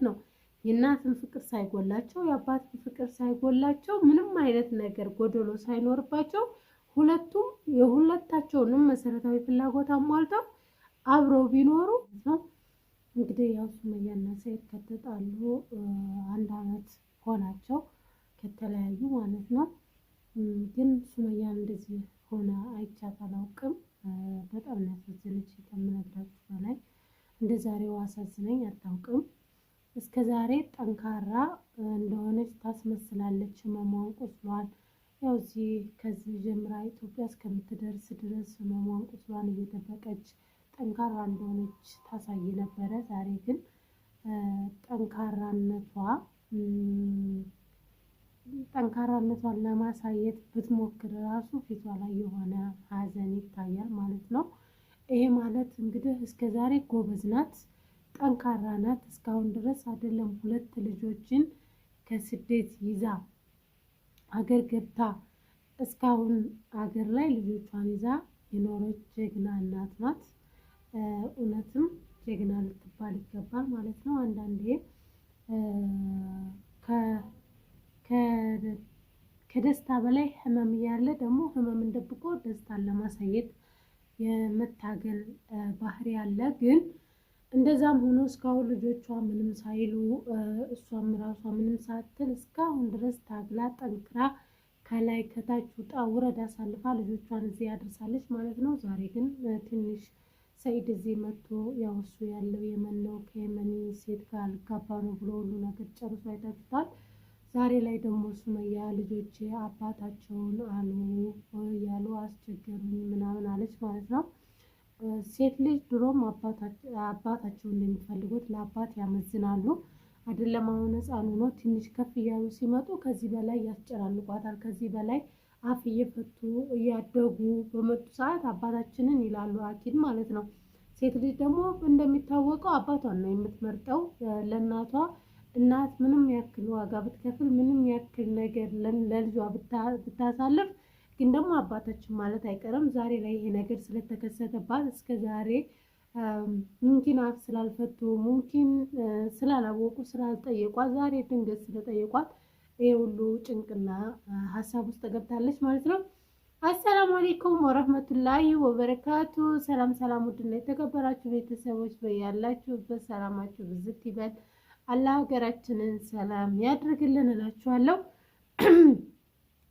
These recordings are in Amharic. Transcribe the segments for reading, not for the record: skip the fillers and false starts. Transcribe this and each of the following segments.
ነው። የእናትን ፍቅር ሳይጎላቸው የአባትን ፍቅር ሳይጎላቸው ምንም አይነት ነገር ጎደሎ ሳይኖርባቸው ሁለቱም የሁለታቸውንም መሰረታዊ ፍላጎት አሟልተው አብረው ቢኖሩ ነው። እንግዲህ ያው ሱመያና ሰኢድ ከተጣሉ 1 አመት ሆናቸው ከተለያዩ ማለት ነው። ግን ሱመያን እንደዚህ ሆነ አይቻት አላውቅም። በጣም ያሳዘነች ከምነግራችሁ በላይ እንደ ዛሬው አሳዝነኝ አታውቅም። እስከ ዛሬ ጠንካራ እንደሆነች ታስመስላለች። ህመሟን ቁስሏን ያው ከዚህ ጀምራ ኢትዮጵያ እስከምትደርስ ድረስ ህመሟን ቁስሏን እየደበቀች ጠንካራ እንደሆነች ታሳይ ነበረ። ዛሬ ግን ጠንካራነቷን ለማሳየት ብትሞክር ራሱ ፊቷ ላይ የሆነ ሀዘን ይታያል ማለት ነው። ይሄ ማለት እንግዲህ እስከ ዛሬ ጎበዝ ናት፣ ጠንካራ ናት። እስካሁን ድረስ አይደለም 2 ልጆችን ከስደት ይዛ አገር ገብታ እስካሁን አገር ላይ ልጆቿን ይዛ የኖረች ጀግና እናት ናት። እውነትም ጀግና ልትባል ይገባል ማለት ነው። አንዳንዴ ከደስታ በላይ ህመም እያለ ደግሞ ህመምን ደብቆ ደስታን ለማሳየት የመታገል ባህሪ አለ። ግን እንደዛም ሆኖ እስካሁን ልጆቿ ምንም ሳይሉ እሷም ራሷ ምንም ሳትል እስካሁን ድረስ ታግላ ጠንክራ ከላይ ከታች ውጣ ውረድ አሳልፋ ልጆቿን እዚህ ያደርሳለች ማለት ነው። ዛሬ ግን ትንሽ ሰኢድ እዚህ መጥቶ ያው እሱ ያለው የመን ነው፣ ከየመኒ ሴት ጋር ልጋባ ነው ብሎ ሁሉ ነገር ጨርሶ አይታችኋል። ዛሬ ላይ ደግሞ ሱመያ ልጆቼ አባታቸውን አሉ እያሉ አስቸገሩኝ ምናምን አለች ማለት ነው። ሴት ልጅ ድሮም አባታቸውን የሚፈልጉት ለአባት ያመዝናሉ አይደለም። አሁን ህፃን ሆኖ ትንሽ ከፍ እያሉ ሲመጡ ከዚህ በላይ ያስጨራልቋታል። ከዚህ በላይ አፍ እየፈቱ እያደጉ በመጡ ሰዓት አባታችንን ይላሉ አኪድ ማለት ነው። ሴት ልጅ ደግሞ እንደሚታወቀው አባቷን ነው የምትመርጠው። ለእናቷ እናት ምንም ያክል ዋጋ ብትከፍል ምንም ያክል ነገር ለልጇ ብታሳልፍ ግን ደግሞ አባታችን ማለት አይቀርም። ዛሬ ላይ ይሄ ነገር ስለተከሰተባት እስከ ዛሬ ሙምኪን አፍ ስላልፈቱ ሙምኪን ስላላወቁ ስላልጠየቋት ዛሬ ድንገት ስለጠየቋት ይሄ ሁሉ ጭንቅና ሀሳብ ውስጥ ገብታለች ማለት ነው። አሰላሙ አለይኩም ወረህመቱላሂ ወበረካቱ። ሰላም ውድና የተከበራችሁ ቤተሰቦች በያላችሁበት ሰላማችሁ ብዝት ይበል። አላህ ሀገራችንን ሰላም ያድርግልን እላችኋለሁ።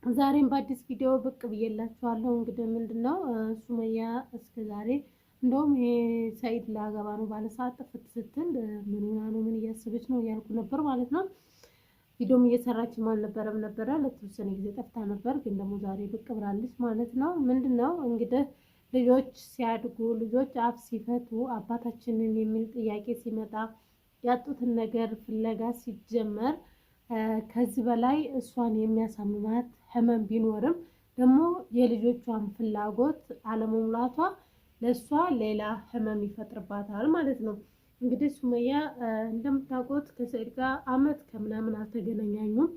ዛሬም በአዲስ ቪዲዮ ብቅ ብዬላችኋለሁ። እንግዲህ ምንድነው ሱመያ እስከ ዛሬ እንደውም ይሄ ሰኢድ ላገባ ነው ባለ ሰዓት ጥፍት ስትል ምን ሆና ነው ምን እያሰበች ነው እያልኩ ነበር ማለት ነው። ቪዲዮም እየሰራችም አልነበረም ነበረ፣ ለተወሰነ ጊዜ ጠፍታ ነበር። ግን ደግሞ ዛሬ ብቅ ብላለች ማለት ነው። ምንድነው እንግዲህ ልጆች ሲያድጉ ልጆች አፍ ሲፈቱ አባታችንን የሚል ጥያቄ ሲመጣ ያጡትን ነገር ፍለጋ ሲጀመር ከዚህ በላይ እሷን የሚያሳምማት ህመም ቢኖርም ደግሞ የልጆቿን ፍላጎት አለመሙላቷ ለእሷ ሌላ ህመም ይፈጥርባታል ማለት ነው። እንግዲህ ሱመያ እንደምታውቁት ከሰኢድ ጋር አመት ከምናምን አልተገናኙም።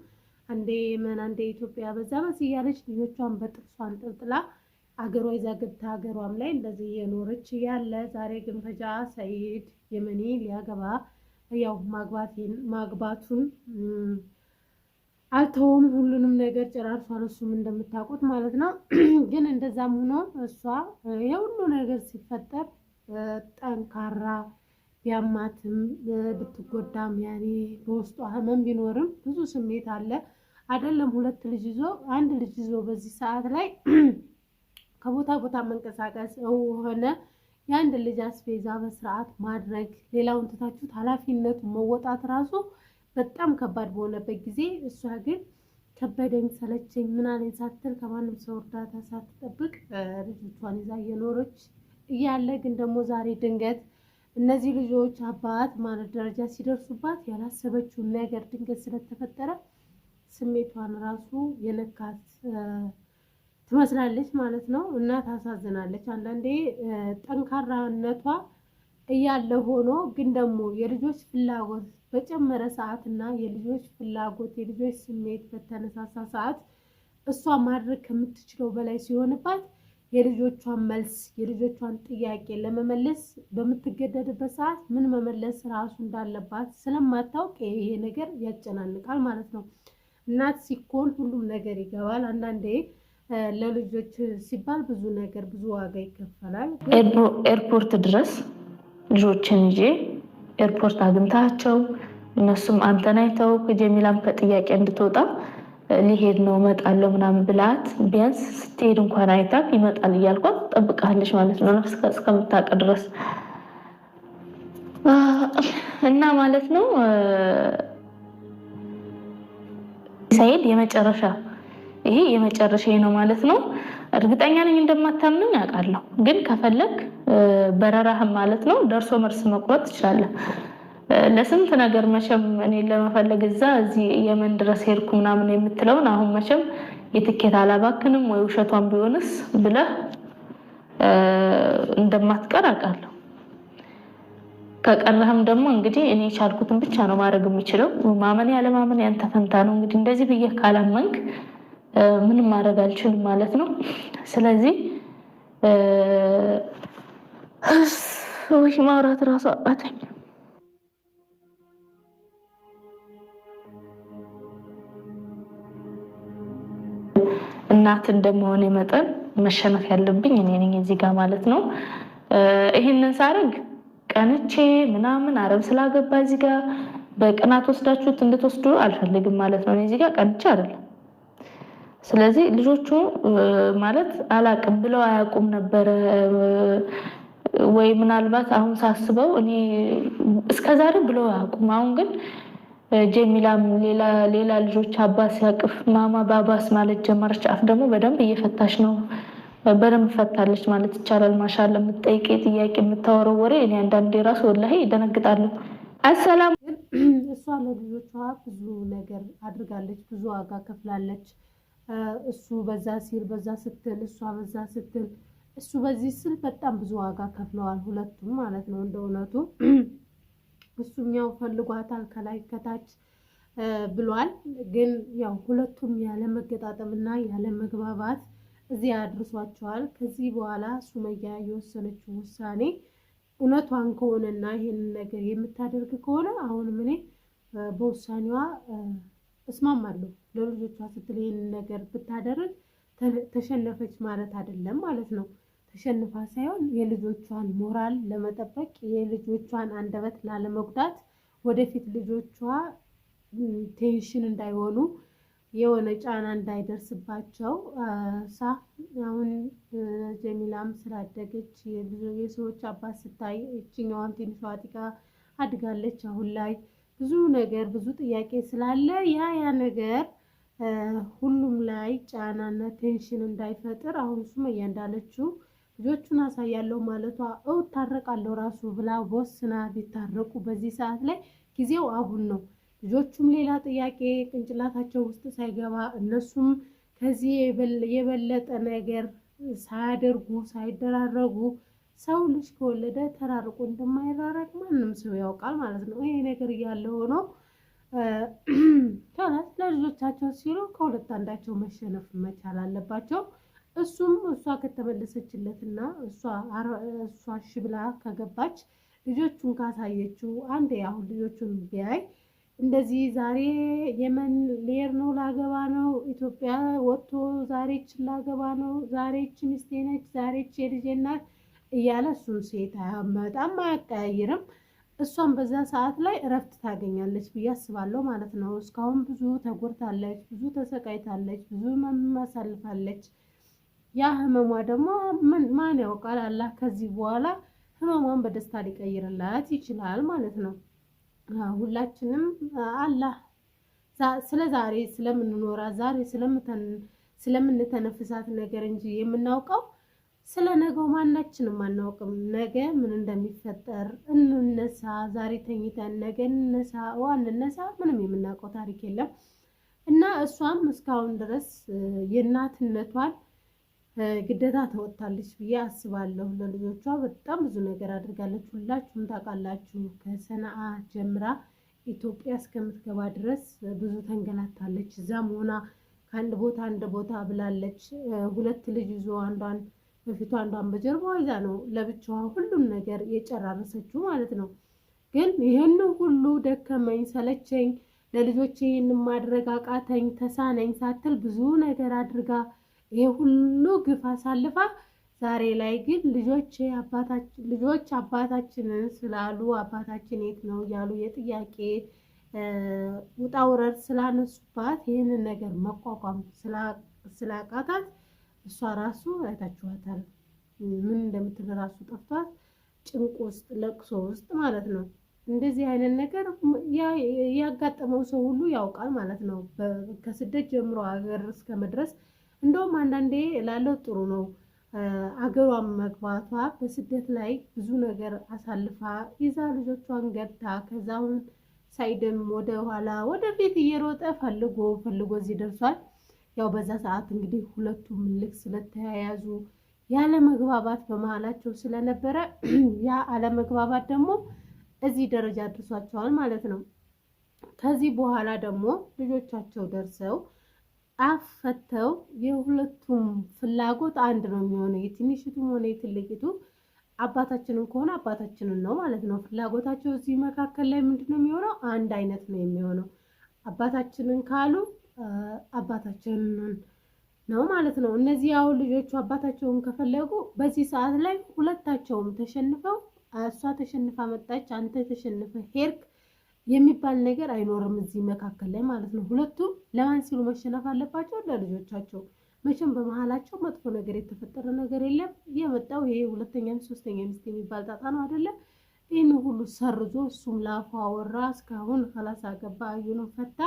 አንዴ የመን አንዴ ኢትዮጵያ በዛ እያለች ልጆቿን በጥርሷን ጥልጥላ አገሯ ይዛ ገብታ አገሯም ላይ እንደዚህ እየኖረች ያለ ዛሬ ግን ፈጃ ሰኢድ የመኒ ሊያገባ ያው ማግባቱን አልተውም፣ ሁሉንም ነገር ጨራርሷል። እሱም እንደምታውቁት ማለት ነው። ግን እንደዛም ሆኖ እሷ የሁሉ ነገር ሲፈጠር ጠንካራ ቢያማትም ብትጎዳም ያኔ በውስጧ ህመም ቢኖርም ብዙ ስሜት አለ አይደለም። 2 ልጅ ይዞ 1 ልጅ ይዞ በዚህ ሰዓት ላይ ከቦታ ቦታ መንቀሳቀስ ሆነ የአንድ ልጅ አስቤዛ በስርዓት ማድረግ ሌላውን ትታችሁት ኃላፊነቱን መወጣት ራሱ በጣም ከባድ በሆነበት ጊዜ እሷ ግን ከበደኝ ሰለቸኝ ምናምን ሳትል ከማንም ሰው እርዳታ ሳትጠብቅ ልጆቿን ይዛ እየኖረች እያለ ግን ደግሞ ዛሬ ድንገት እነዚህ ልጆች አባት ማለት ደረጃ ሲደርሱባት ያላሰበችውን ነገር ድንገት ስለተፈጠረ ስሜቷን ራሱ የነካት ትመስላለች ማለት ነው። እና ታሳዝናለች። አንዳንዴ ጠንካራነቷ እያለ ሆኖ ግን ደግሞ የልጆች ፍላጎት በጨመረ ሰዓት እና የልጆች ፍላጎት የልጆች ስሜት በተነሳሳ ሰዓት እሷ ማድረግ ከምትችለው በላይ ሲሆንባት የልጆቿን መልስ የልጆቿን ጥያቄ ለመመለስ በምትገደድበት ሰዓት ምን መመለስ ራሱ እንዳለባት ስለማታውቅ ይሄ ነገር ያጨናንቃል ማለት ነው። እናት ሲኮን ሁሉም ነገር ይገባል። አንዳንዴ ለልጆች ሲባል ብዙ ነገር ብዙ ዋጋ ይከፈላል። ኤርፖርት ድረስ ልጆችን ይዤ ኤርፖርት አግኝታቸው እነሱም አንተን አይተው ከጀሚላም ከጥያቄ እንድትወጣ ሊሄድ ነው እመጣለሁ ምናምን ብላት ቢያንስ ስትሄድ እንኳን አይታ ይመጣል እያልኳት ጠብቃለች ማለት ነው እስከምታውቅ ድረስ እና ማለት ነው። ሰይድ የመጨረሻ ይሄ የመጨረሻ ነው ማለት ነው። እርግጠኛ ነኝ እንደማታምነኝ አውቃለሁ፣ ግን ከፈለክ በረራህም ማለት ነው ደርሶ መልስ መቁረጥ ትችላለህ። ለስንት ነገር መቼም እኔ ለመፈለግ እዚህ የመን ድረስ ሄድኩ ምናምን የምትለውን አሁን መቼም የትኬት አላባክንም ወይ ውሸቷን ቢሆንስ ብለህ እንደማትቀር አውቃለሁ። ከቀረህም ደግሞ እንግዲህ እኔ ቻልኩትን ብቻ ነው ማድረግ የምችለው። ማመን ያለ ማመን ያንተ ፈንታ ነው። እንግዲህ እንደዚህ ብዬ ካላመንክ ምንም ማድረግ አልችልም ማለት ነው። ስለዚህ ወይ ማውራት ራሱ አቃተኝ። እናት እንደመሆኔ መጠን መሸነፍ ያለብኝ እኔ ነኝ እዚህ ጋር ማለት ነው። ይሄንን ሳረግ ቀንቼ ምናምን አረብ ስላገባ እዚህ ጋር በቅናት ወስዳችሁት እንድትወስዱ አልፈልግም ማለት ነው። እዚህ ጋር ቀንቼ አይደለም። ስለዚህ ልጆቹ ማለት አላቅም ብለው አያውቁም ነበረ ወይ ምናልባት አሁን ሳስበው እኔ እስከዛሬ ብለው አያውቁም። አሁን ግን ጀሚላም ሌላ ልጆች አባስ ሲያቅፍ ማማ ባባስ ማለት ጀመረች። አፍ ደግሞ በደንብ እየፈታች ነው። በደንብ ፈታለች ማለት ይቻላል። ማሻአላ የምትጠይቅ ጥያቄ የምታወራው ወሬ እኔ አንዳንዴ ራሱ ወላሂ እደነግጣለሁ። አሰላም እሷ ለልጆቿ ብዙ ነገር አድርጋለች፣ ብዙ ዋጋ ከፍላለች። እሱ በዛ ሲል በዛ ስትል እሷ በዛ ስትል እሱ በዚህ ስል በጣም ብዙ ዋጋ ከፍለዋል ሁለቱም ማለት ነው። እንደ እውነቱ እሱም ያው ፈልጓታል ከላይ ከታች ብሏል። ግን ያው ሁለቱም ያለ መገጣጠምና ያለ መግባባት እዚህ አድርሷቸዋል። ከዚህ በኋላ ሱመያ የወሰነችው ውሳኔ እውነቷን ከሆነና ይሄንን ነገር የምታደርግ ከሆነ አሁንም እኔ በውሳኔዋ እስማማለሁ። ለልጆቿ ስትል ይሄንን ነገር ብታደርግ ተሸነፈች ማለት አይደለም ማለት ነው። ተሸንፋ ሳይሆን የልጆቿን ሞራል ለመጠበቅ የልጆቿን አንደበት ላለመጉዳት ወደፊት ልጆቿ ቴንሽን እንዳይሆኑ የሆነ ጫና እንዳይደርስባቸው አሁን ጀሚላም ስላደገች የሰዎች አባት ስታይ እችኛዋን ትንሿ አጢቃ አድጋለች። አሁን ላይ ብዙ ነገር ብዙ ጥያቄ ስላለ ያ ነገር ሁሉም ላይ ጫናና ቴንሽን እንዳይፈጥር አሁን ሱመያ እንዳለችው ልጆቹን አሳያለሁ ማለቷ ታረቃለሁ ራሱ ብላ ወስና ቢታረቁ በዚህ ሰዓት ላይ ጊዜው አሁን ነው። ልጆቹም ሌላ ጥያቄ ቅንጭላታቸው ውስጥ ሳይገባ እነሱም ከዚህ የበለጠ ነገር ሳያደርጉ ሳይደራረጉ ሰው ልጅ ከወለደ ተራርቆ እንደማይራረቅ ማንም ሰው ያውቃል ማለት ነው። ይሄ ነገር እያለ ሆኖ ከላት ለልጆቻቸው ሲሉ ከሁለት አንዳቸው መሸነፍ መቻል አለባቸው። እሱም እሷ ከተመለሰችለትና እሷ እሺ ብላ ከገባች ልጆቹን ካሳየችው አንዴ አሁን ልጆቹን ቢያይ እንደዚህ ዛሬ የመን ልሄድ ነው ላገባ ነው ኢትዮጵያ ወጥቶ ዛሬ ይችን ላገባ ነው ዛሬ ይች ሚስቴ ነች ዛሬ ይች የልጄ ናት እያለ እሱም ሴት አያመጣም አያቀያይርም። እሷም በዛ ሰዓት ላይ እረፍት ታገኛለች ብዬ አስባለሁ ማለት ነው። እስካሁን ብዙ ተጎድታለች፣ ብዙ ተሰቃይታለች፣ ብዙ ማሳልፋለች። ያ ህመሟ ደግሞ ማን ያውቃል? አላህ ከዚህ በኋላ ህመሟን በደስታ ሊቀይርላት ይችላል ማለት ነው። ሁላችንም አላህ ስለ ዛሬ ስለምንኖራት ዛሬ ስለምንተነፍሳት ነገር እንጂ የምናውቀው ስለ ነገው ማናችንም አናውቅም። ነገ ምን እንደሚፈጠር እንነሳ፣ ዛሬ ተኝተን ነገ እንነሳ እንነሳ ምንም የምናውቀው ታሪክ የለም እና እሷም እስካሁን ድረስ የእናትነቷን ግዴታ ተወጥታለች ብዬ አስባለሁ። ለልጆቿ በጣም ብዙ ነገር አድርጋለች። ሁላችሁም ታውቃላችሁ። ከሰነአ ጀምራ ኢትዮጵያ እስከምትገባ ድረስ ብዙ ተንገላታለች። እዛም ሆና ከአንድ ቦታ አንድ ቦታ ብላለች። ሁለት ልጅ ይዞ አንዷን በፊቱ አንዷን በጀርባዋ ይዛ ነው ለብቻዋ ሁሉም ነገር የጨራረሰችው ማለት ነው። ግን ይህን ሁሉ ደከመኝ ሰለቸኝ ለልጆቼ ይህን ማድረግ አቃተኝ ተሳነኝ ሳትል ብዙ ነገር አድርጋ ይሄ ሁሉ ግፍ አሳልፋ ዛሬ ላይ ግን ልጆች አባታችንን ስላሉ አባታችን የት ነው እያሉ የጥያቄ ውጣ ውረድ ስላነሱባት ይህንን ነገር መቋቋም ስላቃታት እሷ ራሱ አይታችኋታል ምን እንደምትል ራሱ ጠፍቷት ጭንቅ ውስጥ ለቅሶ ውስጥ ማለት ነው። እንደዚህ አይነት ነገር ያጋጠመው ሰው ሁሉ ያውቃል ማለት ነው። ከስደት ጀምሮ ሀገር እስከ መድረስ እንደውም አንዳንዴ ላለው ጥሩ ነው አገሯን መግባቷ በስደት ላይ ብዙ ነገር አሳልፋ ይዛ ልጆቿን ገብታ ከዛውን ሳይድም ወደ ኋላ ወደፊት እየሮጠ ፈልጎ እዚህ ደርሷል። ያው በዛ ሰዓት እንግዲህ ሁለቱም ልክ ስለተያያዙ ያለ መግባባት በመሀላቸው ስለነበረ ያ አለመግባባት ደግሞ እዚህ ደረጃ አድርሷቸዋል ማለት ነው። ከዚህ በኋላ ደግሞ ልጆቻቸው ደርሰው አፈተው የሁለቱም ፍላጎት አንድ ነው የሚሆነው። የትንሽቱም ሆነ የትልቂቱ አባታችንን ከሆነ አባታችንን ነው ማለት ነው። ፍላጎታቸው እዚህ መካከል ላይ ምንድነው የሚሆነው? አንድ አይነት ነው የሚሆነው። አባታችንን ካሉ አባታችንን ነው ማለት ነው። እነዚህ ያው ልጆቹ አባታቸውን ከፈለጉ በዚህ ሰዓት ላይ ሁለታቸውም ተሸንፈው እሷ ተሸንፋ መጣች፣ አንተ ተሸንፈ ሄድክ የሚባል ነገር አይኖርም እዚህ መካከል ላይ ማለት ነው። ሁለቱም ለማን ሲሉ መሸነፍ አለባቸው? ለልጆቻቸው። መቼም በመሀላቸው መጥፎ ነገር የተፈጠረ ነገር የለም። የመጣው ይሄ ሁለተኛ ሚስት ሶስተኛ ሚስት የሚባል ጣጣ ነው አይደለ? ይህን ሁሉ ሰርዞ እሱም ላፏ አወራ እስካሁን ከላሳ ገባ አዩንም ፈታ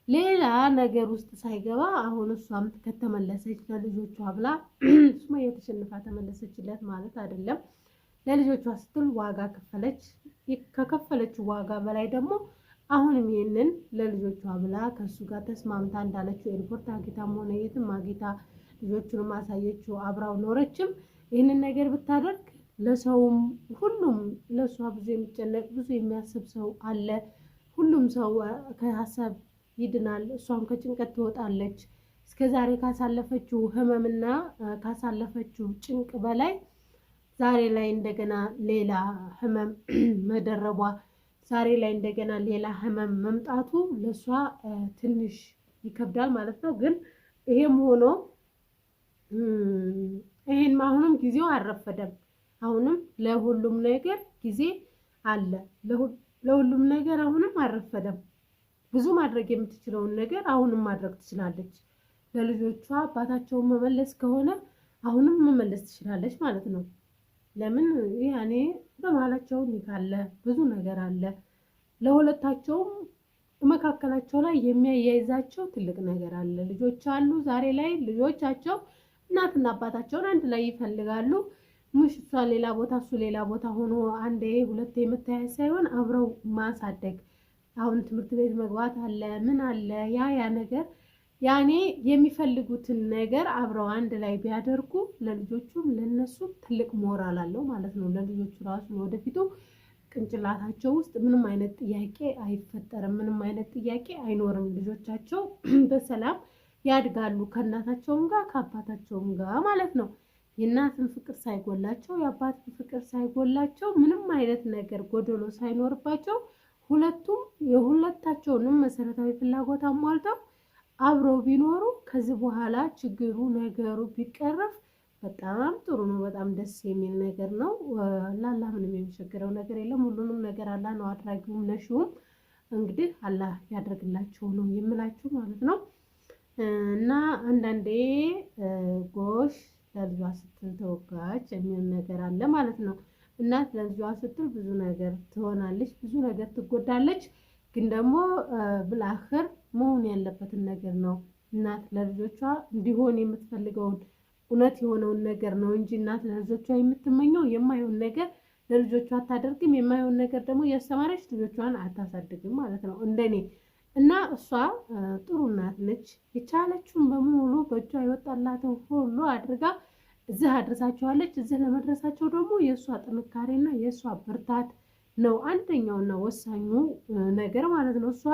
ሌላ ነገር ውስጥ ሳይገባ አሁን እሷም ከተመለሰች ለልጆቿ ብላ እሱማ የተሸንፋ ተመለሰችለት ማለት አይደለም። ለልጆቿ ስትል ዋጋ ከፈለች። ከከፈለችው ዋጋ በላይ ደግሞ አሁንም ይህንን ለልጆቿ ብላ ከእሱ ጋር ተስማምታ እንዳለችው ኤርፖርት አጊታም ሆነ የትም አጊታ ልጆቹንም አሳየችው፣ አብራው ኖረችም። ይህንን ነገር ብታደርግ ለሰውም ሁሉም ለእሷ ብዙ የሚጨነቅ ብዙ የሚያስብ ሰው አለ። ሁሉም ሰው ከሀሳብ ይድናል፣ እሷም ከጭንቀት ትወጣለች። እስከዛሬ ካሳለፈችው ህመምና ካሳለፈችው ጭንቅ በላይ ዛሬ ላይ እንደገና ሌላ ህመም መደረቧ፣ ዛሬ ላይ እንደገና ሌላ ህመም መምጣቱ ለሷ ትንሽ ይከብዳል ማለት ነው። ግን ይሄም ሆኖ ይሄን አሁንም ጊዜው አልረፈደም። አሁንም ለሁሉም ነገር ጊዜ አለ። ለሁሉም ነገር አሁንም አልረፈደም። ብዙ ማድረግ የምትችለውን ነገር አሁንም ማድረግ ትችላለች። ለልጆቿ አባታቸውን መመለስ ከሆነ አሁንም መመለስ ትችላለች ማለት ነው። ለምን ያኔ በመሀላቸው ካለ ብዙ ነገር አለ። ለሁለታቸውም መካከላቸው ላይ የሚያያይዛቸው ትልቅ ነገር አለ። ልጆች አሉ። ዛሬ ላይ ልጆቻቸው እናትና አባታቸውን አንድ ላይ ይፈልጋሉ። ሙሽ እሷ ሌላ ቦታ እሱ ሌላ ቦታ ሆኖ አንዴ ሁለቴ የምታያይ ሳይሆን አብረው ማሳደግ። አሁን ትምህርት ቤት መግባት አለ ምን አለ ያ ነገር ያኔ የሚፈልጉትን ነገር አብረው አንድ ላይ ቢያደርጉ ለልጆቹም ለነሱም ትልቅ ሞራል አለው ማለት ነው። ለልጆቹ ራሱ ወደፊቱ ቅንጭላታቸው ውስጥ ምንም አይነት ጥያቄ አይፈጠርም፣ ምንም አይነት ጥያቄ አይኖርም። ልጆቻቸው በሰላም ያድጋሉ ከእናታቸውም ጋር ከአባታቸውም ጋር ማለት ነው። የእናትን ፍቅር ሳይጎላቸው የአባትን ፍቅር ሳይጎላቸው ምንም አይነት ነገር ጎደሎ ሳይኖርባቸው ሁለቱም የሁለታቸውንም መሰረታዊ ፍላጎት አሟልተው አብረው ቢኖሩ ከዚህ በኋላ ችግሩ ነገሩ ቢቀረፍ በጣም ጥሩ ነው። በጣም ደስ የሚል ነገር ነው። ላላህ ምንም የሚቸግረው ነገር የለም። ሁሉንም ነገር አላህ ነው አድራጊውም ነሽውም። እንግዲህ አላህ ያደርግላቸው ነው የምላችሁ ማለት ነው። እና አንዳንዴ ጎሽ ለልጇ ስትል ተወጋች የሚል ነገር አለ ማለት ነው። እናት ለልጇ ስትል ብዙ ነገር ትሆናለች፣ ብዙ ነገር ትጎዳለች። ግን ደግሞ ብልአኽር መሆን ያለበትን ነገር ነው። እናት ለልጆቿ እንዲሆን የምትፈልገውን እውነት የሆነውን ነገር ነው እንጂ እናት ለልጆቿ የምትመኘው የማይሆን ነገር ለልጆቿ አታደርግም። የማይሆን ነገር ደግሞ እያስተማረች ልጆቿን አታሳድግም ማለት ነው እንደኔ። እና እሷ ጥሩ እናት ነች። የቻለችውን በሙሉ በእጇ የወጣላትን ሁሉ አድርጋ እዚህ አድርሳቸዋለች። እዚህ ለመድረሳቸው ደግሞ የእሷ ጥንካሬና የእሷ ብርታት ነው አንደኛውና ወሳኙ ነገር ማለት ነው። እሷ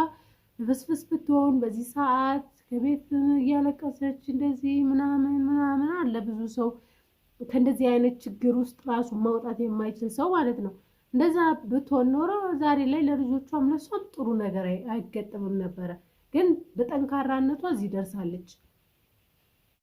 ፍስፍስ ብትሆን በዚህ ሰዓት ከቤት እያለቀሰች እንደዚህ ምናምን አለ ብዙ ሰው ከእንደዚህ አይነት ችግር ውስጥ ራሱ ማውጣት የማይችል ሰው ማለት ነው። እንደዛ ብትሆን ኖሮ ዛሬ ላይ ለልጆቿም ለሷም ጥሩ ነገር አይገጥምም ነበረ። ግን በጠንካራነቷ እዚህ ደርሳለች።